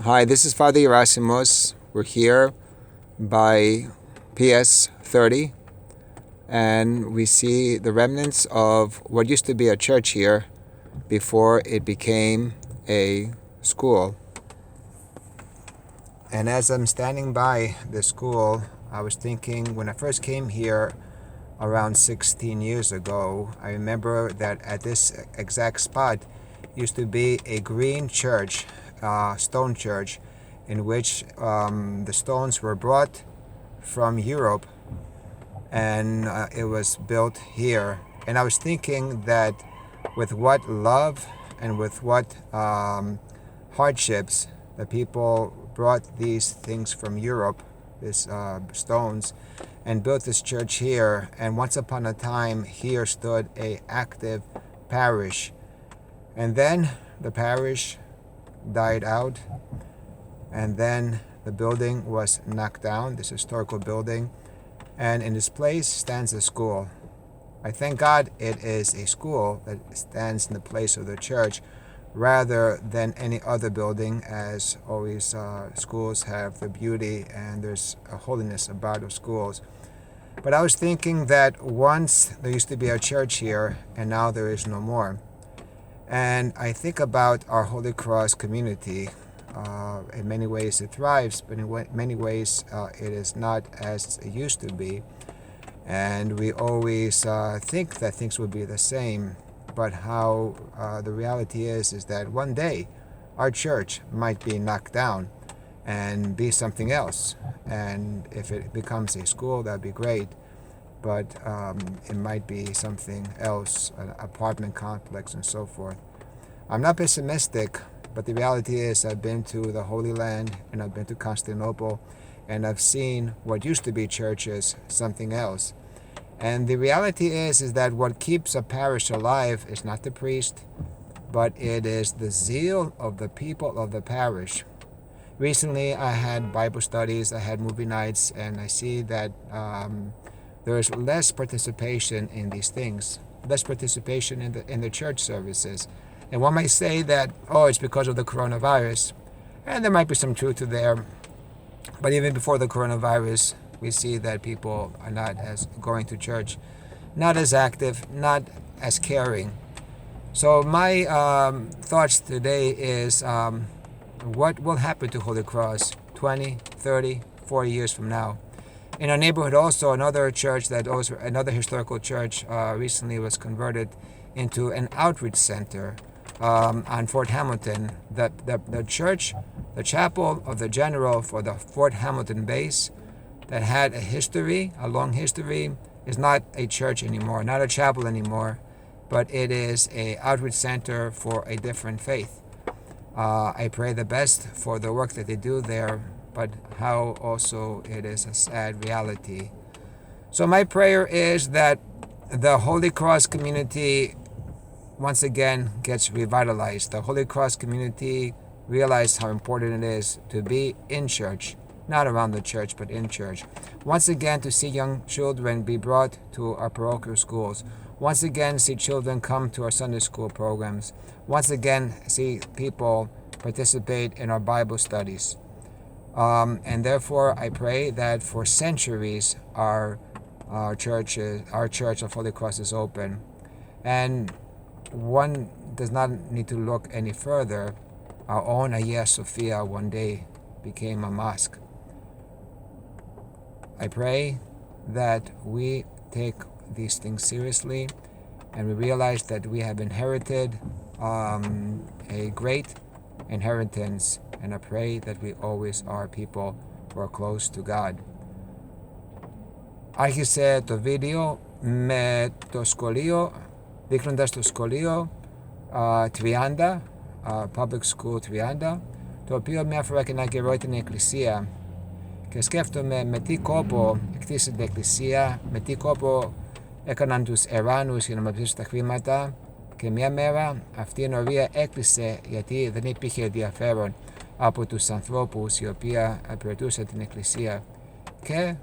Hi, this is Father Gerasimos. We're here by PS 30, and we see the remnants of what used to be a church here before it became a school. And as I'm standing by the school, I was thinking when I first came here around 16 years ago, I remember that at this exact spot used to be a green church, stone church, in which the stones were brought from Europe, and it was built here. And I was thinking that with what love and with what hardships the people brought these things from Europe, these stones, and built this church here. And once upon a time, here stood a active parish. And then the parish died out, and then the building was knocked down, this historical building, and in its place stands a school. I thank God it is a school that stands in the place of the church rather than any other building, as always schools have the beauty and there's a holiness about the schools. But I was thinking that once there used to be a church here and now there is no more. And I think about our Holy Cross community. In many ways it thrives, but in many ways it is not as it used to be. And we always think that things will be the same, but how the reality is that one day our church might be knocked down and be something else. And if it becomes a school, that'd be great, but it might be something else, an apartment complex and so forth. I'm not pessimistic, but the reality is I've been to the Holy Land and I've been to Constantinople, and I've seen what used to be churches, something else. And the reality is that what keeps a parish alive is not the priest, but it is the zeal of the people of the parish. Recently I had Bible studies, I had movie nights, and I see that there is less participation in these things, less participation in the church services. And one might say that, it's because of the coronavirus. And there might be some truth to there. But even before the coronavirus, we see that people are not as going to church, not as active, not as caring. So my thoughts today is what will happen to Holy Cross 20, 30, 40 years from now? In our neighborhood also, another historical church recently was converted into an outreach center on Fort Hamilton. The church, the chapel of the general for the Fort Hamilton base that had a long history, is not a church anymore, not a chapel anymore, but it is a outreach center for a different faith. I pray the best for the work that they do there, but how also it is a sad reality. So my prayer is that the Holy Cross community once again gets revitalized. The Holy Cross community realize how important it is to be in church, not around the church, but in church. Once again, to see young children be brought to our parochial schools. Once again, see children come to our Sunday school programs. Once again, see people participate in our Bible studies. And therefore, I pray that for centuries, our church of Holy Cross is open. And one does not need to look any further. Our own Hagia Sophia one day became a mosque. I pray that we take these things seriously and we realize that we have inherited a great inheritance, and I pray that we always are people who are close to God. Άρχισε το βίντεο με το σχολείο, δείχνοντας το σχολείο 30, Public School 30, το οποίο μια φορά και ένα καιρό ήταν η εκκλησία. Και σκέφτομαι με τι κόπο εκτίσε την εκκλησία, με τι κόπο έκαναν τους εράνους για να μαζέψουν τα χρήματα, και μια μέρα αυτή η ενορία έκλεισε γιατί δεν υπήρχε ενδιαφέρον από τους ανθρώπους οι οποίοι υπηρετούσαν την εκκλησία. Και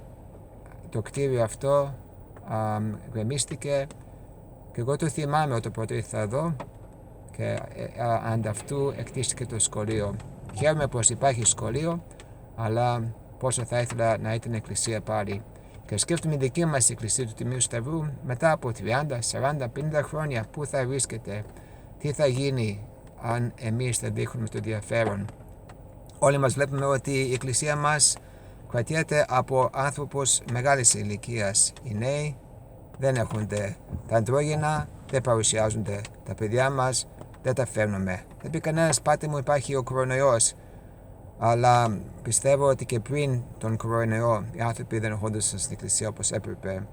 το κτίριο αυτό γκρεμίστηκε, και εγώ το θυμάμαι όταν πρώτο ήρθα εδώ, και ανταυτού εκτίστηκε το σχολείο. Χαίρομαι πως υπάρχει σχολείο, αλλά πόσο θα ήθελα να ήταν εκκλησία πάλι. Και σκέφτομαι η δική μας εκκλησία του Τιμίου Σταυρού μετά από 30, 40, 50 χρόνια πού θα βρίσκεται, τι θα γίνει αν εμείς θα δείχνουμε το ενδιαφέρον. Όλοι μας βλέπουμε ότι η εκκλησία μας κρατιέται από άνθρωπους μεγάλης ηλικίας. Οι νέοι δεν έχονται, τα αντρόγυνα δεν παρουσιάζονται, τα παιδιά μας δεν τα φέρνουμε. Δεν πει κανένας, πάτε μου, υπάρχει ο κορονοϊός. Αλλά πιστεύω ότι και πριν τον κορονοϊό οι άνθρωποι δεν ερχόντουσαν στην εκκλησία όπως έπρεπε.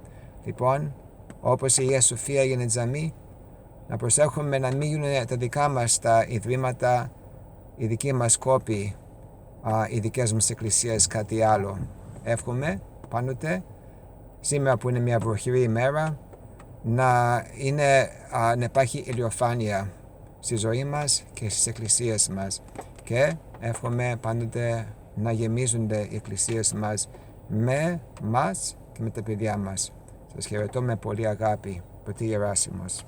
Λοιπόν, όπως η Αγία Σοφία έγινε τζαμί, να προσέχουμε να μην γίνουν τα δικά μας τα ιδρύματα, οι δικοί μας κόποι, οι δικές μας εκκλησίες κάτι άλλο. Εύχομαι πάντοτε, σήμερα που είναι μια βροχερή ημέρα, να υπάρχει ηλιοφάνεια στη ζωή μας και στις εκκλησίες μας. Και εύχομαι πάντοτε να γεμίζονται οι εκκλησίες μας με μας και με τα παιδιά μας. Σας χαιρετώ με πολύ αγάπη. Πατήρ Γεράσιμος.